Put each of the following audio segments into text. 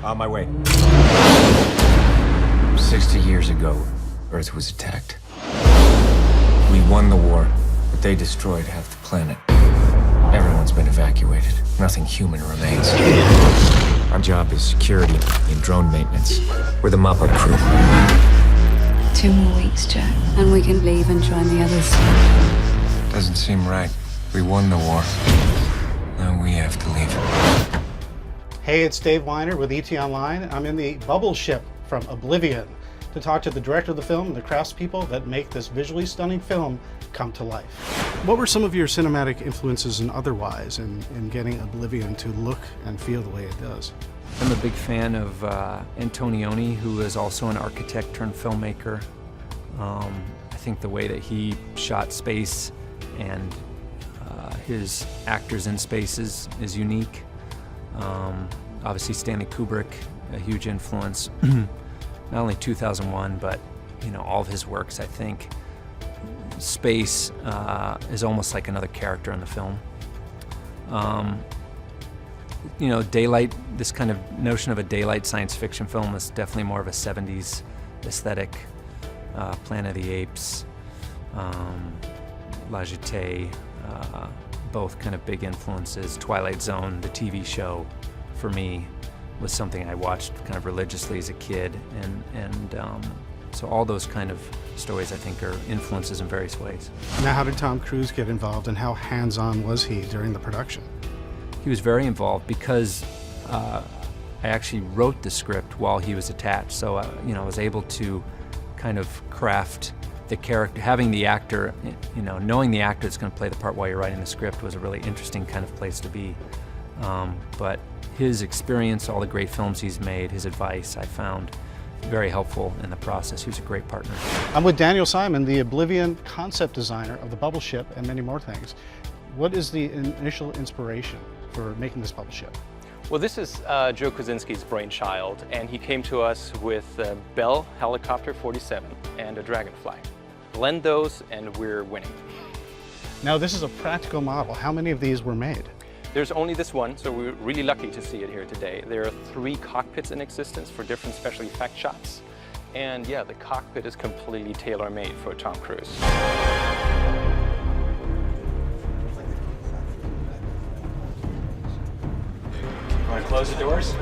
On my way. 60 years ago, Earth was attacked. We won the war, but they destroyed half the planet. Everyone's been evacuated. Nothing human remains. Our job is security and drone maintenance. We're the mop-up crew. 2 more weeks, Jack, and we can leave and join the others. Doesn't seem right. We won the war. Now we have to leave. Hey, it's Dave Weiner with ET Online. I'm in the bubble ship from Oblivion to talk to the director of the film and the craftspeople that make this visually stunning film come to life. What were some of your cinematic influences and otherwise in getting Oblivion to look and feel the way it does? I'm a big fan of Antonioni, who is also an architect turned filmmaker. I think the way that he shot space and his actors in spaces is unique. Obviously Stanley Kubrick, a huge influence. Not only 2001, but all of his works, I think. Space is almost like another character in the film. Daylight, this kind of notion of a daylight science fiction film is definitely more of a 70s aesthetic. Planet of the Apes, La Jetée, both kind of big influences. Twilight Zone, the TV show, for me, was something I watched kind of religiously as a kid, and so all those kind of stories, I think, are influences in various ways. Now, how did Tom Cruise get involved, and how hands-on was he during the production? He was very involved because I actually wrote the script while he was attached, so I was able to kind of craft the character. Having the actor, knowing the actor that's going to play the part while you're writing the script was a really interesting kind of place to be. But his experience, all the great films he's made, his advice, I found very helpful in the process. He was a great partner. I'm with Daniel Simon, the Oblivion concept designer of the bubble ship and many more things. What is the initial inspiration for making this bubble ship? Well, this is Joe Kosinski's brainchild, and he came to us with a Bell Helicopter 47 and a Dragonfly. Blend those and we're winning. Now, this is a practical model. How many of these were made? There's only this one, so we're really lucky to see it here today. There are 3 cockpits in existence for different special effect shots. And yeah, the cockpit is completely tailor-made for Tom Cruise. Want to close the doors?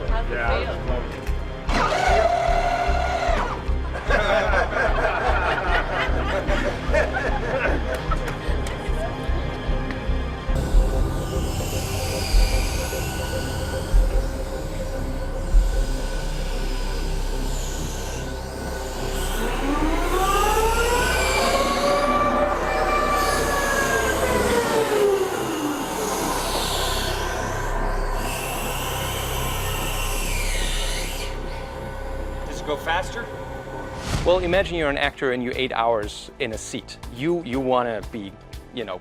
Go faster? Well, imagine you're an actor and you're 8 hours in a seat. You want to be,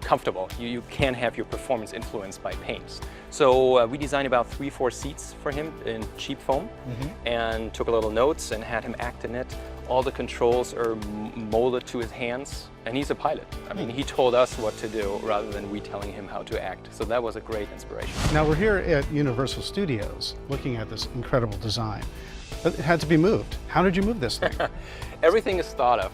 comfortable. You can't have your performance influenced by paints. So we designed about 3-4 seats for him in cheap foam, and took a little notes and had him act in it. All the controls are molded to his hands, and he's a pilot. I mean, he told us what to do rather than we telling him how to act. So that was a great inspiration. Now, we're here at Universal Studios looking at this incredible design. But it had to be moved. How did you move this thing? Everything is thought of.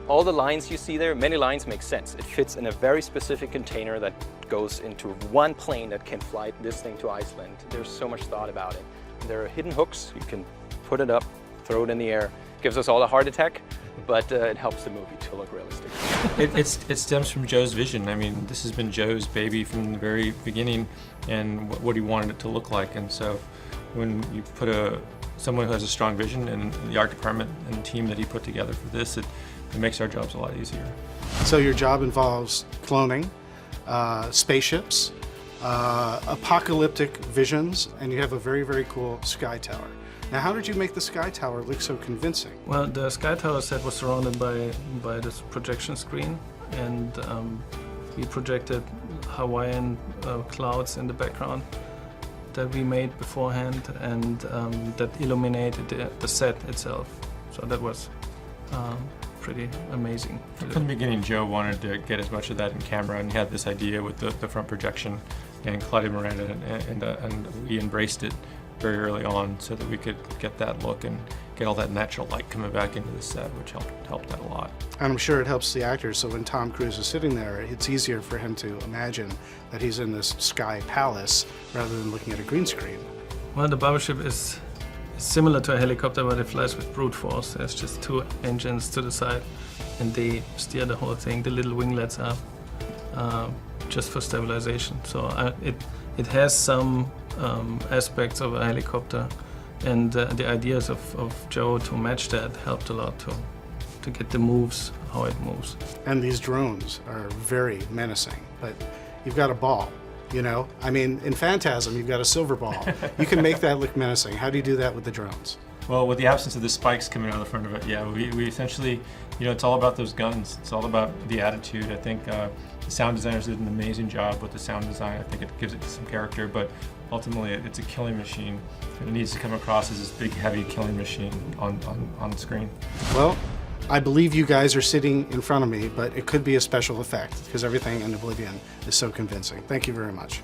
All the lines you see there, many lines make sense. It fits in a very specific container that goes into one plane that can fly this thing to Iceland. There's so much thought about it. There are hidden hooks. You can put it up, throw it in the air. Gives us all a heart attack, but it helps the movie to look realistic. It stems from Joe's vision. I mean, this has been Joe's baby from the very beginning, and what he wanted it to look like. And so when you put someone who has a strong vision in the art department and the team that he put together for this, it makes our jobs a lot easier. So your job involves cloning, spaceships, apocalyptic visions, and you have a very, very cool sky tower. Now, how did you make the sky tower look so convincing? Well, the sky tower set was surrounded by this projection screen, and we projected Hawaiian clouds in the background that we made beforehand, and that illuminated the set itself. So that was pretty amazing. From the beginning, Joe wanted to get as much of that in camera, and he had this idea with the front projection, and Claudia Miranda and we embraced it. very early on so that we could get that look and get all that natural light coming back into the set, which helped that a lot. And I'm sure it helps the actors, so when Tom Cruise is sitting there, it's easier for him to imagine that he's in this sky palace rather than looking at a green screen. Well, the bubble ship is similar to a helicopter, but it flies with brute force. There's just 2 engines to the side, and they steer the whole thing. The little winglets are just for stabilization. So it has some aspects of a helicopter, and the ideas of Joe to match that helped a lot to get the moves, how it moves. And these drones are very menacing, but you've got a ball, you know? I mean, in Phantasm, you've got a silver ball. You can make that look menacing. How do you do that with the drones? Well, with the absence of the spikes coming out of the front of it, yeah, we essentially, you know, it's all about those guns. It's all about the attitude. I think the sound designers did an amazing job with the sound design. I think it gives it some character, but ultimately it's a killing machine. And it needs to come across as this big, heavy killing machine on the screen. Well, I believe you guys are sitting in front of me, but it could be a special effect because everything in Oblivion is so convincing. Thank you very much.